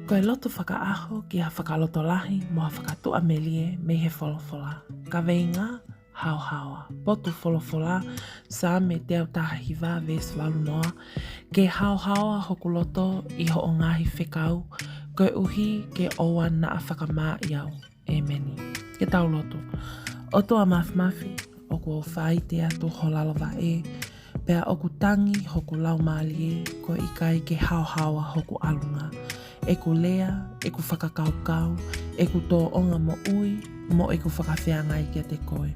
Koe loto whakaaho ki ha whakalotolahi mo ha whakatua melie me he wholofola. Ka veinga, hao hawa. Potu wholofola sa me te au taha hiva ves walunoa. Ke hao hawa hoku loto i ho o ngahi whekau. Koe uhi ke oa na a whakamā iau. E meni. Ke tau loto. Oto a mafi oku o whai te atu holalawa e. Pea oku tangi hoku lau maali e. Ko i kai ke hao hawa hoku alunga. E ku lea, e ku whakakaukau, e ku tō onga mo ui, mo e ku whakawhiangai kia te koe.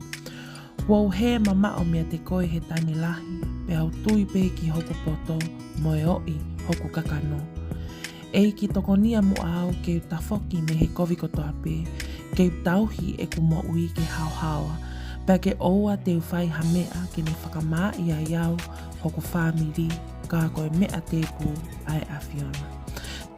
Wau he mamao mea te koe he tani lahi, pe au tui pe ki hoku poto, mo e oi hoku kakano. E ki tokonia mo au ke u tafoki me he kovikoto ape, ke u tauhi e ku mo ui ke hao hawa, pe ke oua te u whai hamea ke ne whakamā ia iau hoku whamiri, ka koe mea te pu ai awhiona.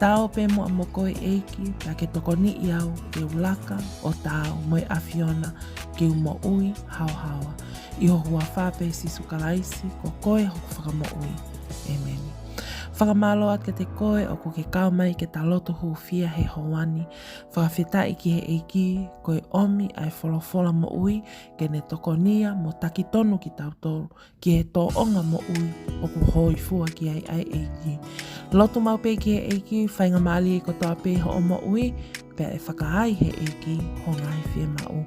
Tao pe mo amo koe eiki, pa ke tokoni iau ke ulaka o tao mo e awhiona ke u mo ui hao hawa. I ho hua whape sisu kalaisi ko koe hoku whakamo ui. Amen. Whakamaloa ke te koe o ko ke kaumai ke ta loto hu fia he hoani. Whakawhetai ki he eiki, koe omi ai wholofola mo ui, ke ne tokonia mo taki tonu ki tautoru, ki he tō onga mo ui o ku hoi fua ki ai eiki. Loto mau pe ki he eiki, whainga maali e kotoa pe ho o mo ui, pea e whakaai he eiki ho ngai whia mau.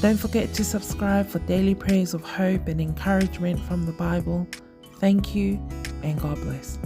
Don't forget to subscribe for daily prayers of hope and encouragement from the Bible. Thank you and God bless.